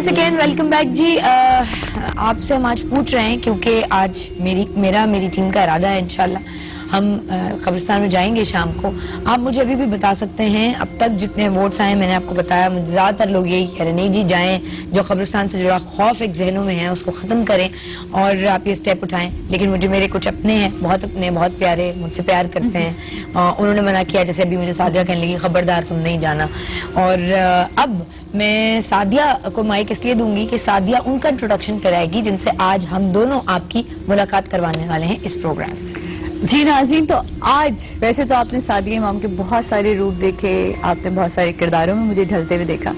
once again welcome back जी। आपसे हम आज पूछ रहे हैं क्योंकि आज मेरी टीम का इरादा है इंशाल्लाह हम कब्रिस्तान में जाएंगे शाम को। आप मुझे अभी भी बता सकते हैं अब तक जितने वोट्स आए, मैंने आपको बताया, मुझे ज़्यादातर लोग यही कह रहे हैं नहीं जी जाएं, जो कब्रिस्तान से जुड़ा खौफ एक जहनों में है उसको ख़त्म करें और आप ये स्टेप उठाएं। लेकिन मुझे मेरे कुछ अपने हैं, बहुत प्यारे, मुझसे प्यार करते हैं, उन्होंने मना किया। जैसे अभी मुझे सादिया कहने लगी खबरदार तुम नहीं जाना। और अब मैं सादिया को माइक इसलिए दूंगी कि सादिया उनका इंट्रोडक्शन कराएगी जिनसे आज हम दोनों आपकी मुलाकात करवाने वाले हैं इस प्रोग्राम में। जी नाज़रीन, तो आज वैसे तो आपने सादिया इमाम के बहुत सारे रूप देखे, आपने बहुत सारे किरदारों में मुझे ढलते हुए देखा,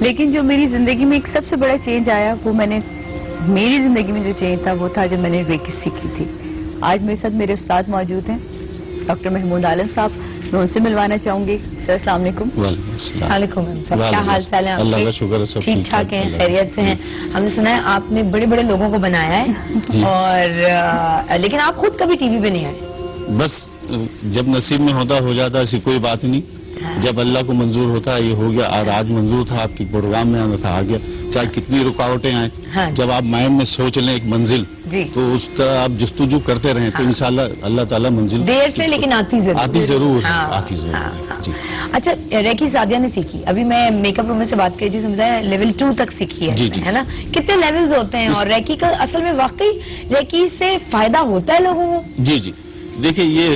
लेकिन जो मेरी जिंदगी में एक सबसे बड़ा चेंज आया वो मेरी जिंदगी में जो चेंज था वो था जब मैंने रेकी सीखी थी। आज मेरे साथ मेरे उस्ताद मौजूद हैं, डॉक्टर महमूद आलम साहब, मैं उनसे मिलवाना चाहूंगी। सर अस्सलाम वालेकुम। वालेकुम अस्सलाम। क्या हाल चाल है आपके? ठीक ठाक हैं, खैरियत से हैं? हमने सुना है आपने बड़े बड़े लोगों को बनाया है और लेकिन आप खुद कभी टीवी पे नहीं आए। बस जब नसीब में होता हो जाता, ऐसी कोई बात नहीं। हाँ। जब अल्लाह को मंजूर होता है ये हो गया। और आज मंजूर था आपके प्रोग्राम में आना था, आ गया, चाहे कितनी रुकावटें आए। हाँ। जब आप माइंड में सोच लें एक मंजिल तो उस तरह आप जस्तुजू करते रहें। हाँ। तो इंशाल्लाह अल्लाह ताला मंजिल देर से लेकिन आती जरूर। हाँ। जी। अच्छा, रेकी सादिया ने सीखी, अभी मैं मेकअप रूम में से बात करी थी, समझा लेवल 2 तक सीखी है। जी। है ना, कितने लेवल्स होते हैं और रेकी का असल में वाकई रेकी से फायदा होता है लोगों को? जी। देखिए ये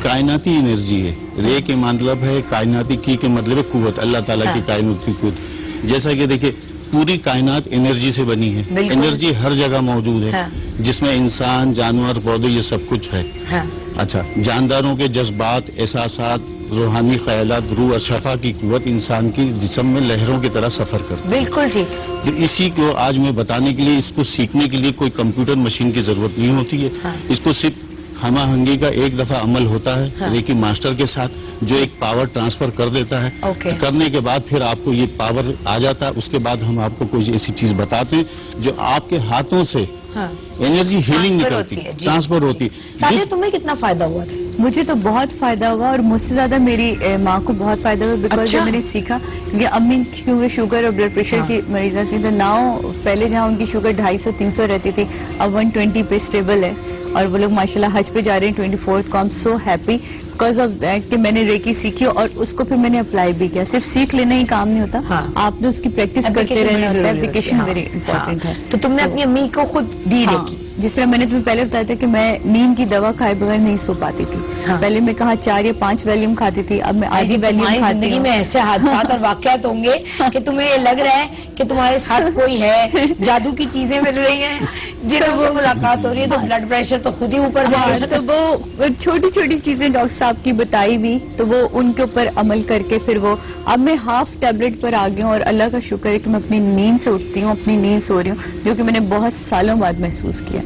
कायनाती एनर्जी है। रे के मतलब है कायनाती, की के मतलब है कुव्वत, अल्लाह ताला की कायनात की कुव्वत। जैसा कि देखिए पूरी कायनात एनर्जी से बनी है, एनर्जी हर जगह मौजूद है। हाँ। जिसमें इंसान, जानवर, पौधे ये सब कुछ है। हाँ। अच्छा, जानदारों के जज्बात, एहसासात, रूहानी ख्यालात, रूह और शफा की कुव्वत इंसान की जिस्म में लहरों की तरह सफर करती है। बिल्कुल ठीक। तो इसी को आज मैं बताने के लिए, इसको सीखने के लिए कोई कंप्यूटर मशीन की जरूरत नहीं होती है। हाँ। इसको सिर्फ हमाहंगी का एक दफा अमल होता है। हाँ। रेकी मास्टर के साथ जो एक पावर ट्रांसफर कर देता है। तो करने के बाद फिर आपको ये पावर आ जाता है। उसके बाद हम आपको कोई ऐसी चीज बताते हैं जो आपके हाथों से हाँ। एनर्जी हीलिंग निकलती है, ट्रांसफर होती है। तुम्हें कितना फायदा हुआ था? मुझे तो बहुत फायदा हुआ और मुझसे ज्यादा मेरी माँ को बहुत फायदा हुआ। बिकॉज जब मैंने सीखा, क्योंकि अम्मी क्योंकि शुगर और ब्लड प्रेशर की मरीजा थी, तो नाउ पहले जहाँ उनकी शुगर 250-300 रहती थी, अब 120 पे स्टेबल है और वो लोग माशाल्लाह हज पे जा रहे हैं 24th को। I am so happy because of that कि मैंने रेकी सीखी और उसको फिर मैंने अप्लाई भी किया। सिर्फ सीख लेना ही काम नहीं होता। हाँ। आपने उसकी प्रैक्टिस करते रहना होता है। एप्लीकेशन वेरी इंपॉर्टेंट है। तो तुमने अपनी अम्मी को खुद दी रेकी? जिस तरह मैंने तुम्हें पहले बताया था कि मैं नींद की दवा खाए बगैर नहीं सो पाती थी। हाँ। पहले मैं कहा 4 या 5 वैल्यूम खाती थी, अब मैं आधी वैल्यूम खाती हूं। जिंदगी में ऐसे हादसात और वाकयात होंगे कि तुम्हें लग रहा है कि तुम्हारे साथ कोई है, जादू की चीजें मिल रही हैं, जिनसे मुलाकात हो रही है, तो ब्लड प्रेशर तो खुद ही ऊपर जा रहा है। तो वो छोटी छोटी चीजें डॉक्टर साहब की बताई भी, तो वो उनके ऊपर अमल करके फिर वो अब मैं हाफ टैबलेट पर आ गई हूँ और अल्लाह का शुक्र है कि मैं अपनी नींद से उठती हूँ, अपनी नींद सो रही हूँ, जो कि मैंने बहुत सालों बाद महसूस किया।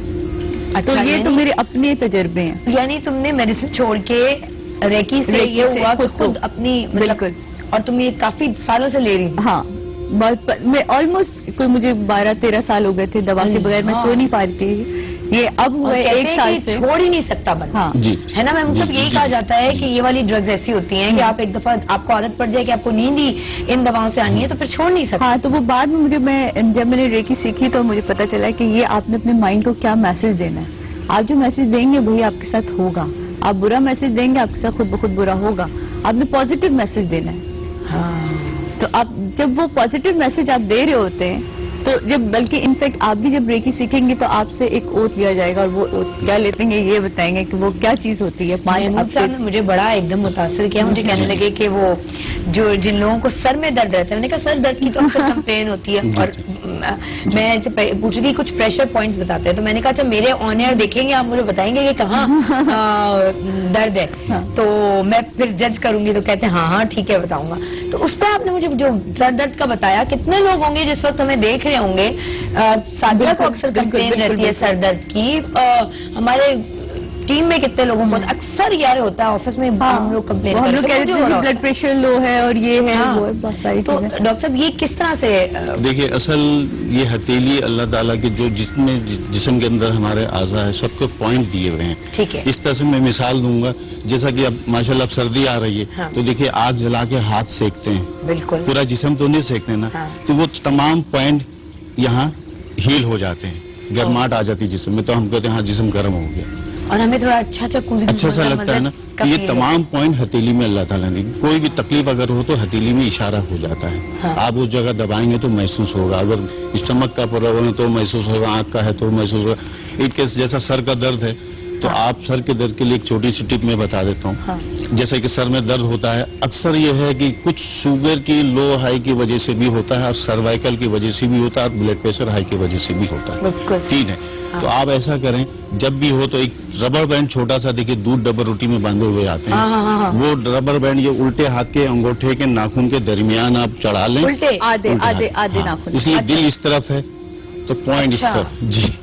अच्छा, तो ये तो मेरे अपने तजुर्बे हैं। यानी तुमने मेडिसिन छोड़ के रेकी से ये हुआ खुद अपनी बिल्कुल। और तुम ये काफी सालों से ले रही? हाँ, मैं ऑलमोस्ट कोई मुझे 12-13 साल हो गए थे दवा के बगैर मैं सो नहीं पा रही थी। ये अब हुए 1 साल से छोड़ ही नहीं सकता बंदा। हाँ। है ना मैम, मतलब यही कहा जाता है कि ये वाली ड्रग्स ऐसी होती हैं कि आप एक दफा आपको आदत पड़ जाए कि आपको नींद ही इन दवाओं से आनी है तो फिर छोड़ नहीं सकता। हाँ, तो वो बाद में जब मैंने रेकी सीखी तो मुझे पता चला कि ये आपने अपने माइंड को क्या मैसेज देना है। आप जो मैसेज देंगे वही आपके साथ होगा। आप बुरा मैसेज देंगे आपके साथ खुद ब खुद बुरा होगा। आपने पॉजिटिव मैसेज देना है। हाँ। तो आप जब वो पॉजिटिव मैसेज आप दे रहे होते हैं तो जब बल्कि इनफैक्ट आप भी जब रेकी सीखेंगे तो आपसे एक ओथ लिया जाएगा और वो ओथ क्या लेते हैं ये बताएंगे कि वो क्या चीज होती है। 5 ने मुझे बड़ा एकदम मुतासिर किया। मुझे कहने लगे कि वो जो जिन लोगों को सर में दर्द रहता है, मैंने कहा सर दर्द की तो अक्सर कंप्लेन होती है और मैं पूछ रही कुछ प्रेशर पॉइंट्स बताते हैं, तो मैंने कहा अच्छा मेरे ऑन एयर देखेंगे, आप मुझे बताएंगे कि कहाँ दर्द है। हाँ। तो मैं फिर जज करूंगी। तो कहते हैं हाँ ठीक है बताऊंगा। तो उस पर आपने मुझे जो सर दर्द का बताया, कितने लोग होंगे जिस वक्त हमें देख रहे होंगे, सादिया को अक्सर कंप्लेन रहती है सर दर्द की, हमारे टीम में कितने लोगों को अक्सर यार होता है ऑफिस में हम लोग कंप्लेन हम लोग कहते हैं ब्लड प्रेशर लो है और ये है वो है, बहुत सारी चीजें। तो डॉक्टर साहब ये किस तरह से? देखिए असल ये हथेली अल्लाह ताला के जो जिस्म के अंदर हमारे आज़ा है सबको पॉइंट दिए हुए हैं। ठीक है। इस तरह से मैं मिसाल दूंगा, जैसा कि अब माशाल्लाह सर्दी आ रही है। हाँ। तो देखिए आग जला के हाथ सेकते हैं, बिल्कुल पूरा जिस्म तो नहीं सेकते ना। हाँ। तो वो तमाम पॉइंट यहाँ हील हो जाते हैं, गर्माहट आ जाती है जिस्म में, तो हम कहते हैं हाँ जिस्म गर्म हो गया, और हमें थोड़ा अच्छा सा लगता है ना। तो ये तमाम पॉइंट हथेली में अल्लाह ताला ने, कोई भी तकलीफ अगर हो तो हथेली में इशारा हो जाता है। हाँ। आप उस जगह दबाएंगे तो महसूस होगा, अगर स्टमक का प्रॉब्लम है तो महसूस होगा, आंख का है तो महसूस होगा। एक केस जैसा सर का दर्द है तो आप सर के दर्द के लिए एक छोटी सी टिप मैं बता देता हूँ। हाँ। जैसे कि सर में दर्द होता है, अक्सर ये है कि कुछ शुगर की लो हाई की वजह से भी होता है, और सर्वाइकल की वजह से भी होता है, और ब्लड प्रेशर हाई की वजह से भी होता है। ठीक है, तो आप ऐसा करें, जब भी हो तो एक रबर बैंड छोटा सा, देखिए दूध डब्बा रोटी में बांधे हुए आते हैं, वो रबर बैंड ये उल्टे हाथ के अंगूठे के नाखून के दरमियान आप चढ़ा लें, आधे नाखून, इसलिए दिल इस तरफ है तो पॉइंट इस तरफ, जी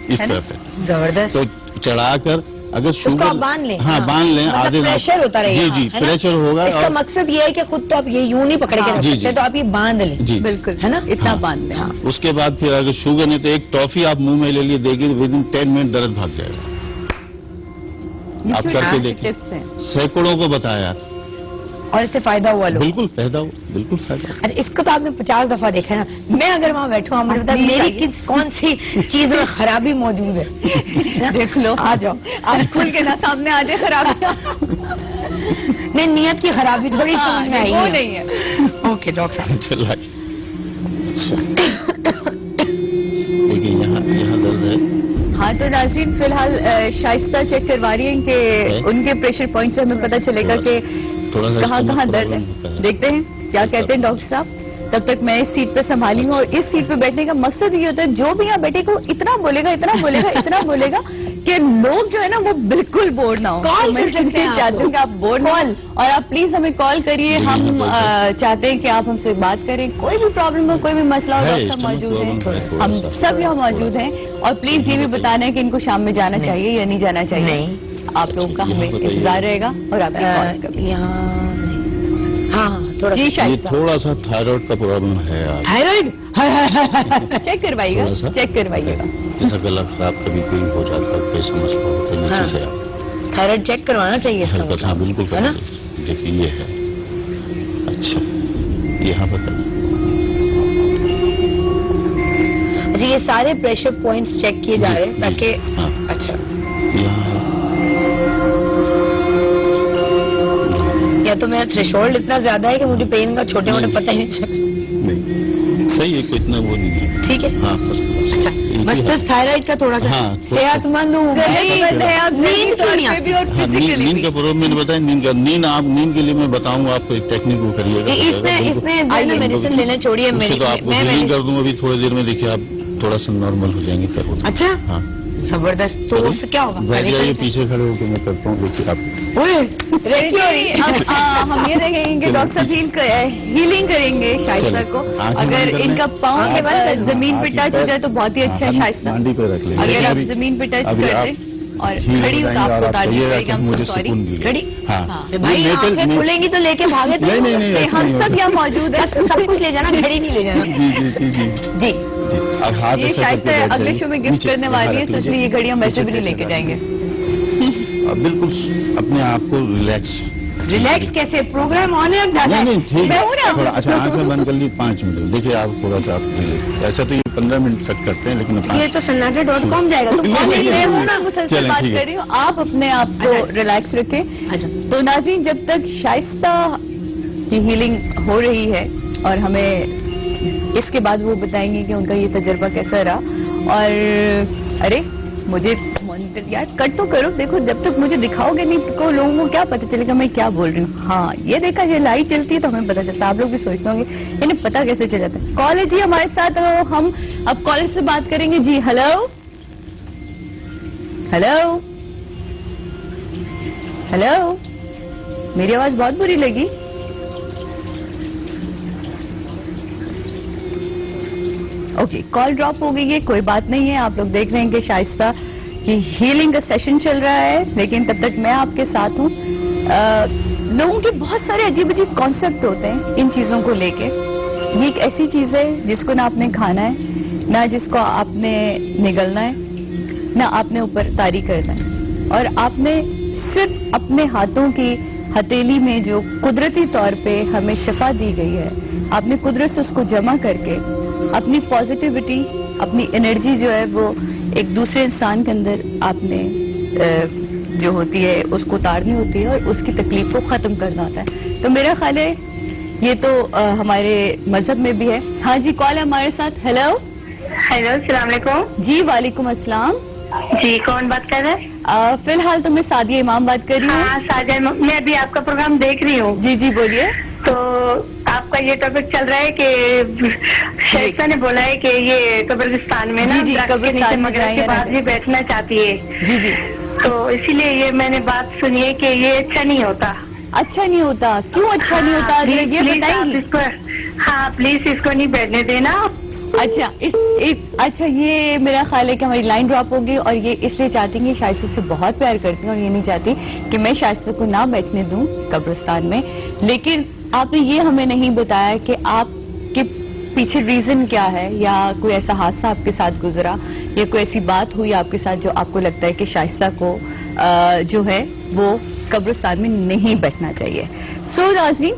इस तरफ है, जबरदस्त। तो चढ़ाकर अगर शुगर बांध लें, हाँ बांध लें, मतलब आधे प्रेशर होता रहेगा, जी प्रेशर होगा। इसका मकसद ये है कि खुद तो आप ये यूं नहीं पकड़ के रख सकते, तो आप ये बांध लें, जी बिल्कुल, है ना, इतना बांध लें। उसके बाद फिर अगर शुगर नहीं तो एक टॉफी आप मुंह में ले लिए, देखिए विद इन 10 मिनट दर्द भाग जाएगा। आप करके देखिए, टिप्स हैं, सैकड़ों को बताया, और इससे फायदा हुआ लोग। बिल्कुल फायदा हो, बिल्कुल फायदा हो। अच्छा, इसको तो आपने 50 दफा देखा है ना। मैं अगर वहाँ बैठूँ, आप मुझे बताइए मेरी कौन सी चीज में खराबी मौजूद है। देख लो, आ जाओ, आज खुल के ना सामने आ जाए खराबी। नहीं, नियत की खराबी थोड़ी समझ में आई वो नहीं है। ओके डॉक्टर साहब, चला अच्छा, देखिए यहाँ दर्द है। हाँ, तो नाज़रीन फिलहाल शाइस्ता चेक करवा रही हैं कि उनके प्रेशर पॉइंट से हमें पता चलेगा कि कहाँ दर्द है। देखते हैं क्या कहते हैं डॉक्टर साहब। तब तक मैं इस सीट पे संभाली हूँ, और इस सीट पे बैठने का मकसद ये होता है, जो भी यहाँ बैठे को इतना बोलेगा कि लोग जो है ना वो बिल्कुल बोर ना हो। कॉल मैं कर सकते हैं, चाहती हूँ कि आप बोर ना हो, और आप प्लीज हमें कॉल करिए। हम चाहते हैं कि आप हमसे बात करें, कोई भी प्रॉब्लम हो, कोई भी मसला हो, डॉक्टर साहब मौजूद हैं, हम सब यहाँ मौजूद हैं। और प्लीज ये भी बताना है कि इनको शाम में जाना चाहिए या नहीं जाना चाहिए। नहीं, आप लोगों का हमें इंतजार रहेगा, और आपकी कॉल्स का भी। हाँ, थोड़ा जी शाइस्ता, थोड़ा सा थायराइड का प्रॉब्लम है यार। थायराइड चेक करवाइएगा, चेक करवाइएगा। जैसा गला खराब कभी कोई हो जाता है, कैसा मसला होता है, नीचे से आप थायराइड चेक करवाना चाहिए इसका हाँ मतलब, बिल्कुल है ना। देखिए ये है, अच्छा यहाँ पर अच्छा, ये सारे प्रेशर पॉइंट्स चेक किए जा रहे हैं ताकि अच्छा यहाँ या तो मेरा थ्रेशोल्ड इतना ज्यादा है कि मुझे पेन का छोटे मोटे पता ही नहीं चला। नहीं सही है, कोई इतना वो नहीं है, ठीक है। हाँ अच्छा, बस सिर्फ थायराइड का थोड़ा सा हाँ, सेहतमंद हूँ, नींद क्यों नहीं आती? नींद का प्रॉब्लम मैंने बताया, नींद के लिए मैं बताऊंगा आपको एक टेक्निक वो करिएगा। इसने मेडिसिन लेना छोड़िए, उससे तो आपको हीलिंग कर दूंगा अभी थोड़ी देर में, देखिए आप थोड़ा सा नॉर्मल हो जाएंगे। क्या होता है? अच्छा, हाँ जबरदस्त। तो उससे क्या होगा? बैठ जाइए, पीछे खड़े होकर मैं करता हूँ, देखिए आप हम ये देखेंगे कि डॉक्टर जी हीलिंग करेंगे शाइस्ता को। अगर इनका पाँव के बाद जमीन पे टच हो जाए तो बहुत ही अच्छा है शाइस्ता। अगर आप जमीन पे टच कर दें और खड़ी हो तो आपको उतारनी पड़ेगी। हम सो सॉरी, खड़ी हाँ भाई, आंखें खुलेंगी तो लेके भागे तो नहीं, हम सब यहाँ मौजूद है। सब कुछ ले जाना, घड़ी नहीं ले जाना। जी जी अब हाथ ये शाइस्ता अगले शो में गिफ्ट करने वाली है, तो इसलिए ये घड़ी हम वैसे भी नहीं लेके जाएंगे। अब बिल्कुल अपने आप को रिलैक्स कैसे? प्रोग्राम ऑन है, अब ज्यादा नहीं ठीक है। थोड़ा अच्छा आंखें बंद कर ली 5 मिनट, देखिए आप थोड़ा सा ऐसा तो ये 15 मिनट तक करते हैं, लेकिन ये तो सन्नाटा.com जाएगा। मैं मुसलसल बात कर रही हूँ, आप अपने आप को रिलैक्स रखें। तो नाज़रीन, जब तक शाइस्ता की हीलिंग हो रही है और हमें इसके बाद वो बताएंगे कि उनका ये तजर्बा कैसा रहा। और अरे मुझे मॉनिटर यार कट तो करो, देखो जब तक मुझे दिखाओगे नहीं तो लोगों को क्या पता चलेगा मैं क्या बोल रही हूँ। हाँ ये देखा, ये लाइट चलती है तो हमें पता चलता है, आप लोग भी सोचते होंगे यानी पता कैसे चल जाता है। कॉलेज ही हमारे साथ, तो हम अब कॉलेज से बात करेंगे। जी हेलो हेलो हेलो, मेरी आवाज बहुत बुरी लगी? ओके, कॉल ड्रॉप हो गई है, कोई बात नहीं है। आप लोग देख रहे हैं कि शाइस्ता की हीलिंग का सेशन चल रहा है, लेकिन तब तक मैं आपके साथ हूँ। लोगों के बहुत सारे अजीब अजीब कॉन्सेप्ट होते हैं इन चीज़ों को लेके। ये एक ऐसी चीज़ है जिसको ना आपने खाना है, ना जिसको आपने निगलना है, ना आपने ऊपर तारी करना है, और आपने सिर्फ अपने हाथों की हथेली में जो कुदरती तौर पे हमें शिफा दी गई है, आपने कुदरत से उसको जमा करके اپنی پازیٹیوٹی، اپنی انرجی جو ہے وہ ایک دوسرے انسان کے اندر آپ نے جو ہوتی ہے اس کو اتارنی ہوتی ہے اور اس کی تکلیف کو ختم کرنا ہوتا ہے. تو میرا خیال ہے یہ تو ہمارے مذہب میں بھی ہے. ہاں جی، کال ہے ہمارے ساتھ. ہیلو ہیلو، السلام علیکم. جی وعلیکم السلام. جی کون بات کر رہے ہیں؟ فی الحال تو میں سعدیہ امام بات کر رہی ہوں. ہاں ساجد، میں ابھی آپ کا پروگرام دیکھ رہی ہوں. جی جی بولیے. تو آپ کا یہ ٹاپک چل رہا ہے کہ شائستہ نے بولا ہے کہ یہ قبرستان میں نا جی قبرستان میں مغرب کے بعد بھی بیٹھنا چاہتی ہے. جی جی. تو اسی لیے یہ میں نے بات سنی ہے کہ یہ اچھا نہیں ہوتا. اچھا نہیں ہوتا؟ کیوں اچھا نہیں ہوتا یہ بتائیں گی؟ ہاں پلیز اس کو نہیں بیٹھنے دینا. اچھا یہ میرا خیال ہے کہ ہماری لائن ڈراپ ہوگی اور یہ اس لیے چاہتی ہیں کہ شائستہ سے بہت پیار کرتی ہیں اور یہ نہیں چاہتی کہ میں شائستہ کو نہ بیٹھنے دوں قبرستان میں. لیکن آپ نے یہ ہمیں نہیں بتایا کہ آپ کے پیچھے ریزن کیا ہے، یا کوئی ایسا حادثہ آپ کے ساتھ گزرا یا کوئی ایسی بات ہوئی آپ کے ساتھ جو آپ کو لگتا ہے کہ شائستہ کو جو ہے وہ قبرستان میں نہیں بیٹھنا چاہیے. سو ناظرین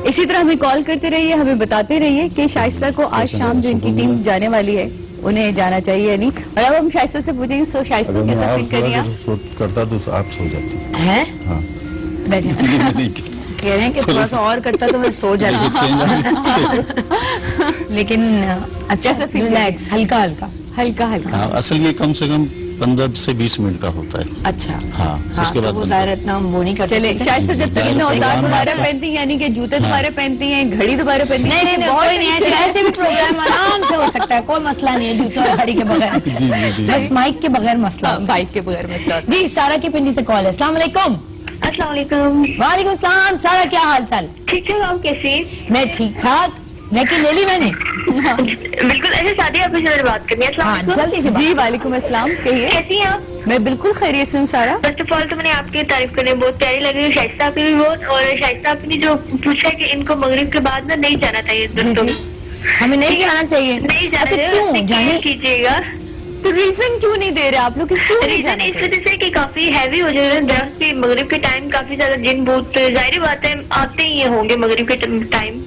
اسی طرح ہمیں کال کرتے رہیے، ہمیں بتاتے رہیے کہ شائستہ کو آج شام جو ان کی ٹیم جانے والی ہے انہیں جانا چاہیے یا نہیں. اور اب ہم شائستہ سے پوچھیں گے. سو شائستہ کیسا فیل کریے آپ؟ کرتا تو آپ سو جاتی ہیں. ہاں اسی لیے میں کہہ رہے ہیں کہ تھوڑا سا اور کرتا تو میں سو جاتی، لیکن اچھا سا فیل ریلیکس، ہلکا ہلکا ہلکا ہلکا. اصل یہ کم سے کم 15 سے 20 منٹ کا ہوتا ہے. اچھا ہاں اس کے بعد وہ ظاہر اتنا ہم وہ نہیں کرتے. چلے شائستہ جب تک انہیں اوزار دوبارہ پہنتی ہیں، یعنی کہ جوتے دوبارہ پہنتی ہیں، گھڑی دوبارہ پہنتی ہیں. نہیں کوئی نہیں، ایسے بھی پروگرام آرام سے ہو سکتا ہے، کوئی مسئلہ نہیں ہے جوتوں اور گھڑی کے بغیر، بس مائک کے بغیر مسئلہ، بائک کے بغیر مسئلہ. جی سارا کی پنڈی سے کال ہے. السلام علیکم. السلام علیکم. وعلیکم السلام. سارا کیا حال چال؟ ٹھیک ہے، آپ کیسی؟ میں ٹھیک ٹھاک. نیکی لے لی میں نے. بالکل ایسے شادی آپ سے بات کرنی ہے. السلام ہاں علیکم. جلدی سے. جی وعلیکم السلام. کہیے. کیسی ہیں آپ؟ میں بالکل خیریت سے ہوں سارا. فرسٹ آف آل تو میں نے آپ کی تعریف کرنے بہت پیاری لگ رہی ہے، شائستہ آپ کی بھی بہت. اور شائستہ آپ نے جو پوچھا کہ ان کو مغرب کے بعد نا نہیں جانا چاہیے دوستوں. ہمیں نہیں جانا چاہیے. نہیں جانا اچھا چاہیے، کیوں جانے کیجیے گا. تو ریزن کیوں نہیں دے رہے آپ لوگ؟ کیوں نہیں ریزن جانا اس چاہیے؟ وجہ سے کہ کافی ہیوی ہو جائے گا درخت بھی. مغرب کے ٹائم کافی زیادہ جن بھوت ظاہری بات ہے آتے ہی ہوں گے مغرب کے ٹائم.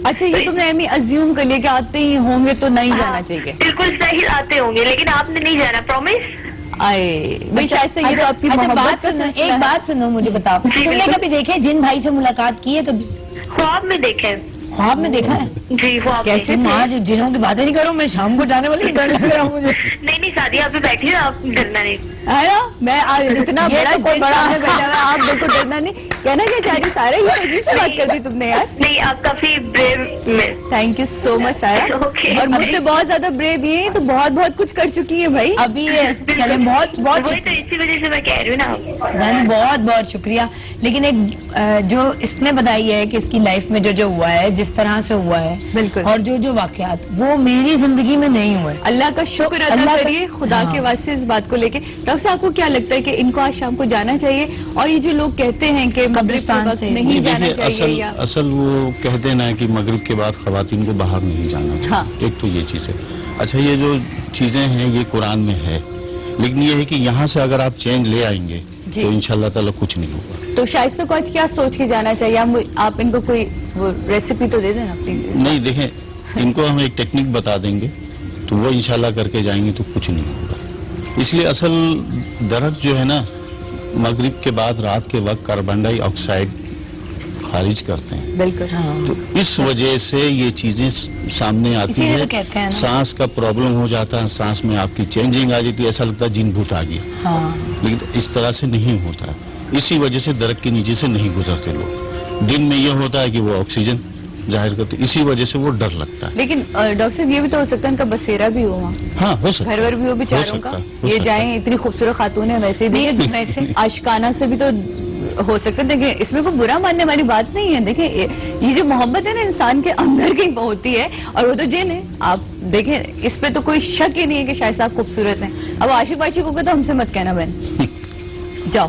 اچھا یہ تم نے ایمی ازیوم کر لیا کہ آتے ہی ہوں گے تو نہیں جانا چاہیے. بالکل صحیح آتے ہوں گے، لیکن آپ نے نہیں جانا. پرومس. آئے بھائی شاید سے یہ تو آپ کی محبت کا سلسلہ ایک ہے. بات سنو، مجھے بتاؤ، تم نے کبھی دیکھے جن بھائی سے ملاقات کی ہے کبھی؟ خواب میں دیکھے. خواب میں دیکھا ہے؟ جی خواب میں. کیسے ماں جنہوں کی باتیں نہیں کروں، میں شام کو جانے والی ڈر لگ رہا ہوں مجھے. نہیں شادی آپ پہ بیٹھی ہو، آپ ڈرنا نہیں ہے نا. میں اتنا بڑا جن سامنے بیٹھا ہوا، آپ بالکل ڈرنا نہیں. کہنا کیا چاہ رہی سارا، یہ عجیب سی بات کر دی تم نے یار. نہیں آپ کافی بریو میں. تھینک یو سو مچ سارا. اور مجھ سے بہت زیادہ بریو یہ تو بہت بہت کچھ کر چکی ہے بھائی. ابھی چلے بہت بہت وہی تو اسی وجہ سے میں کہہ رہی ہوں نا. بہت بہت شکریہ. لیکن ایک جو اس نے بتائی ہے کہ اس کی لائف میں جو ہوا ہے، جس طرح سے ہوا ہے، بالکل، اور جو واقعات وہ میری زندگی میں نہیں ہوئے. اللہ کا شکر ادا کریے خدا کے واسطے اس بات کو لے کے. ڈاکٹر صاحب کو کیا لگتا ہے کہ ان کو آج شام کو جانا چاہیے؟ اور یہ جو لوگ کہتے ہیں کہ قبرستان سے نہیں جانا چاہیے، یا اصل وہ کہتے نا کہ مغرب کے بعد خواتین کو باہر نہیں جانا چاہیے. ایک تو یہ چیز ہے. اچھا یہ جو چیزیں ہیں یہ قرآن میں ہے، لیکن یہ ہے کہ یہاں سے اگر آپ چینج لے آئیں گے تو انشاءاللہ تعالیٰ کچھ نہیں ہوگا. تو شائستہ کو آج کیا سوچ کے جانا چاہیے؟ آپ ان کو کوئی ریسیپی تو دے دینا پلیز. نہیں دیکھیں، ان کو ہم ایک ٹیکنیک بتا دیں گے تو وہ انشاءاللہ کر کے جائیں گے تو کچھ نہیں ہوگا. اس لیے اصل درخت جو ہے نا مغرب کے بعد رات کے وقت کاربن ڈائی آکسائڈ خارج کرتے ہیں. بالکل. تو اس وجہ سے یہ چیزیں سامنے آتی ہیں. سانس کا پرابلم ہو جاتا ہے، سانس میں آپ کی چینجنگ آ جاتی ہے، ایسا لگتا ہے جن بھوت آ گیا. لیکن اس طرح سے نہیں ہوتا. اسی وجہ سے درخت کے نیچے سے نہیں گزرتے لوگ. دن میں یہ ہوتا ہے کہ وہ آکسیجن ظاہر کرتے، اسی وجہ سے وہ ڈر لگتا ہے. لیکن ڈاکٹر صاحب یہ بھی تو ہو سکتا ہے ان کا بسیرا بھی ہو وہاں. ہاں ہو سکتا ہے، گھر ور بھی ہو بیچاروں کا. یہ جائیں اتنی خوبصورت خاتون ہے ویسے بھی عاشقانہ سے بھی تو ہو سکتا ہے. دیکھیں اس میں کوئی برا ماننے والی بات نہیں ہے. دیکھیں یہ جو محبت ہے نا انسان کے اندر کہیں ہوتی ہے، اور وہ تو جن ہے. آپ دیکھیں اس پہ تو کوئی شک ہی نہیں ہے کہ شاید صاحب خوبصورت ہیں. اب عاشق عاشقوں کو تو ہم سے مت کہنا بہن، جاؤ.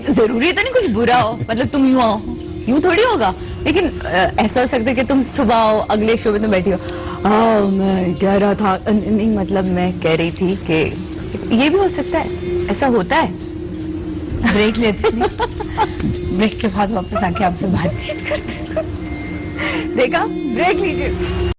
ضروری تو نہیں کچھ برا ہو، مطلب تم یوں آؤ، یوں تھوڑی ہوگا. لیکن ایسا ہو سکتا ہے کہ تم صبح ہو اگلے شعبے میں بیٹھی ہو، میں کہہ رہا تھا نہیں، مطلب میں کہہ رہی تھی کہ یہ بھی ہو سکتا ہے. ایسا ہوتا ہے. بریک لیتے ہیں، بریک کے بعد واپس آ کے آپ سے بات چیت کرتے ہیں. دیکھا، بریک لیجیے.